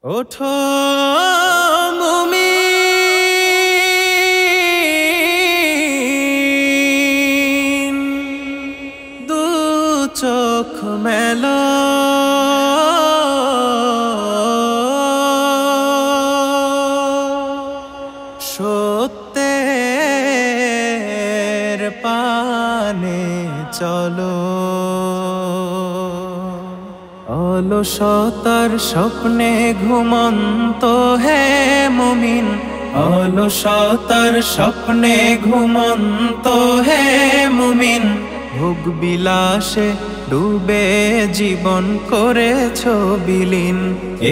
ওঠো মুমিন, দু চোখ মেলো, সত্যের পানে চলো। অলসতার স্বপ্নে ঘুমন্ত হে মুমিন, অলসতার স্বপ্নে ঘুমন্ত হে মুমিন, ভোগ বিলাসে ডুবে জীবন করেছ বিলীন।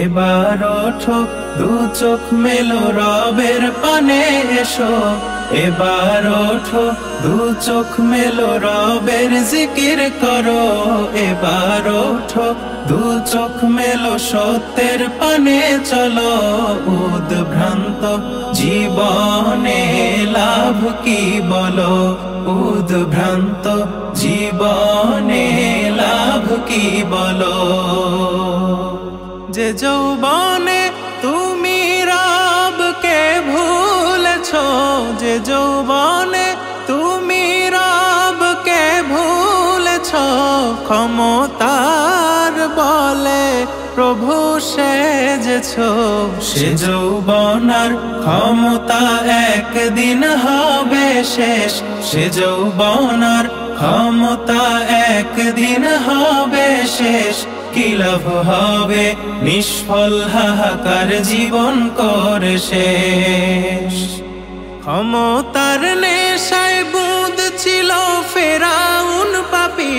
এবার ওঠো, দু চোখ মেলো, রবের পানে এসো। এবার ওঠো, দু চোখ মেলো, রবের জিকির করো। এবার ওঠো, দু চোখ মেলো, সত্যের পানে চলো। উদ্ভ্রান্ত জীবনে লাভ কি বলো, উদ্ভ্রান্ত জীবনে লাভ কি বলো। যে যৌবনে তুমি রবকে ভুলেছ, যে যৌবনে তুমি রবকে ভুলেছ, ক্ষমতার বলে প্রভু সেজেছ। সে যৌবনার ক্ষমতা একদিন হবে শেষ, সে যৌবনার ক্ষমতা একদিন হবে শেষ। কি লাভ হবে নিষ্ফল হাহাকার জীবন করে শেষ। ক্ষমতার নেশায় বুঁদ ছিল ফেরাউন পাপী,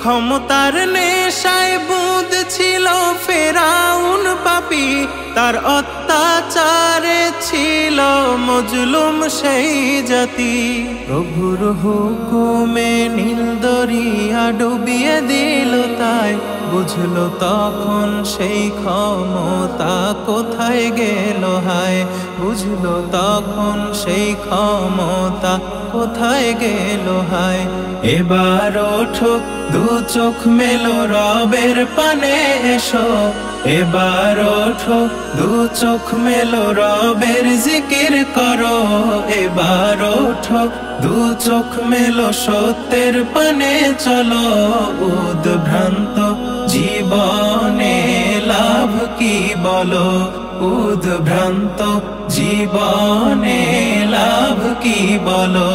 ক্ষমতার নেশায় বুঁদ ছিল ফেরাউন পাপী। তার অত্যাচারে ছিল মজলুম সেই জাতি। প্রভুর হুকুমে নীল দরিয়া ডুবিয়ে দিল তাই, বুঝলো তখন সেই ক্ষমতা কোথায় গেল হায়। বুঝলো তখন সেই ক্ষমতা কোথায় গেল হায়। এবার ওঠো, দু চোখ মেলো, রবের পানে এসো। এবার ওঠো, দু চোখ মেলো, রবের জিকির করো। এবার ওঠো, দু চোখ মেলো, সত্যের পানে চলো। উদ্ভ্রান্ত জীবনে লাভ কি বলো, উদ্ভ্রান্ত জীবনে লাভ কি বলো।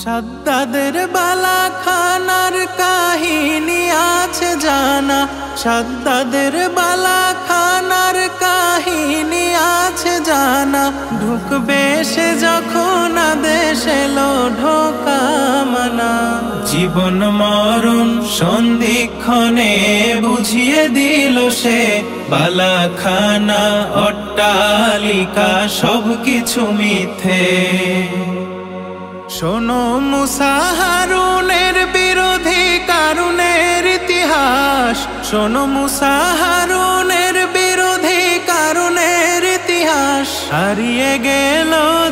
সাদ্দাদের বালা খানার কাহিনী আছে জানা, সাদ্দাদের বালা খানার কাহিনী আছে জানা। ঢুকবে সে যখন আদেশ এলো ঢোকা মানা। জীবন মরণ সন্ধিক্ষণে বুঝিয়ে দিল সে, বালাখানা অট্টালিকা সব কিছু মিথ্যে। শোনো মুসা হারুনের বিরোধী কারুনের ইতিহাস, শোনো মুসা হারুনের বিরোধী কারুনের ইতিহাস। হারিয়ে গেল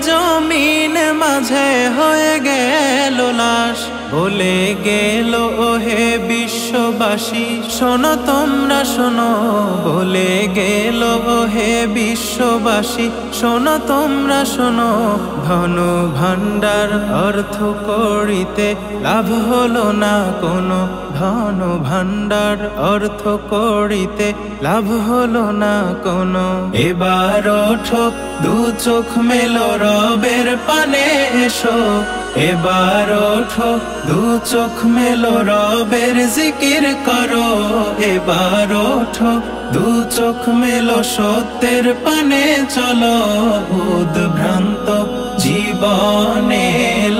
জমিন মাঝে হয়ে গেল লাশ, বলে গেল ওহে বিশ্ববাসী শোনো তোমরা শোনো। বলে গেল ওহে বিশ্ববাসী শোনো তোমরা শোনো। ধন ভাণ্ডার অর্থ করিতে লাভ হলো না কোনো, ধন ভাণ্ডার অর্থ করিতে লাভ হলো না কোনো। এবার ওঠো, দু চোখ মেলো, রবের পানে এসো। এবার ওঠো, দু চোখ মেলো, রবের জিকির করো। এবার ওঠো, দু চোখ মেলো, সত্যের পানে চলো। উদ্ভ্রান্ত জীবনে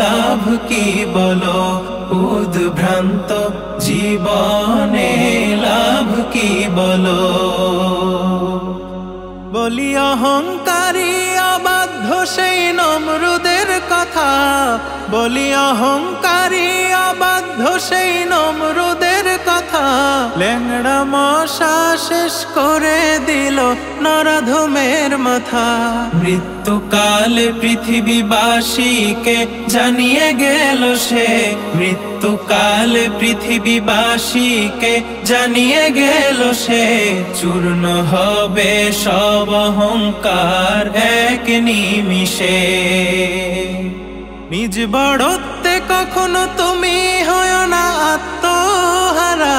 লাভ কি বলো, উদ্ভ্রান্ত জীবনে লাভ কি বলো। বলি অহংকারী অবাধ্য সেই নমরুদের কথা, বলি অহংকারী অবাধ্য সেই নমরুদের কথা, ল্যাংড়া মশা শেষ করে দিল নরাধমের মাথা। মৃত্যুকালে পৃথিবীবাসীকে জানিয়ে গেল সে, মৃত্যুকালে পৃথিবীবাসীকে জানিয়ে গেল সে, চূর্ণ হবে সব অহংকার এক নিমিষে। নিজ বড়ত্বে কখনো তুমি হয় না আত্মহারা,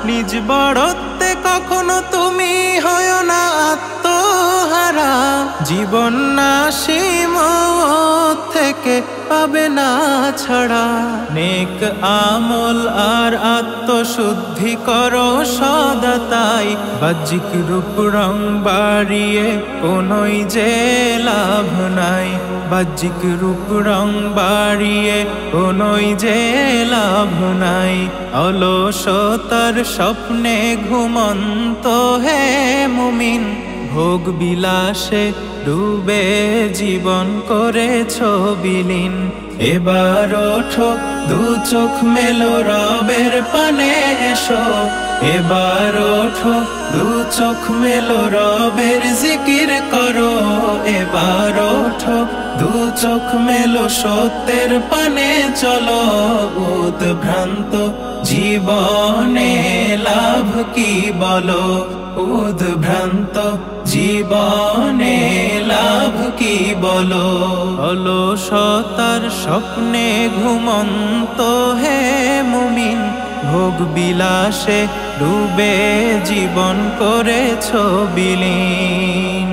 নিজ বড়ত্বে কখনো তুমি হয় না আত্মহারা। জীবন নাসিম থেকে পাবে না ছাড়া, নেক আমল আর আত্মশুদ্ধি করো সদা তাই। বাহ্যিক রূপ রং বাড়িয়ে কোনোই যে লাভ নাই, বাহ্যিক রূপ রং বাড়িয়ে কোনোই যে লাভ নাই। অলসতার স্বপ্নে ঘুমন্ত হে মুমিন, ভোগ বিলাসে ডুবে জীবন করেছ বিলীন। এবার ওঠো দু চোখ মেলো রবের পানে এসো, এবার ওঠো দু চোখ মেলো রবের জিকির করো। এবার ওঠো দু চোখ মেলো সত্যের পানে চলো, উদ্ভ্রান্ত জীবনে লাভ কি বলো, উদ্ভ্রান্ত জীবনে লাভ কি বলো। অলসতার স্বপ্নে ঘুমন্ত হে মুমিন, ভোগ বিলাসে ডুবে জীবন করেছ বিলীন।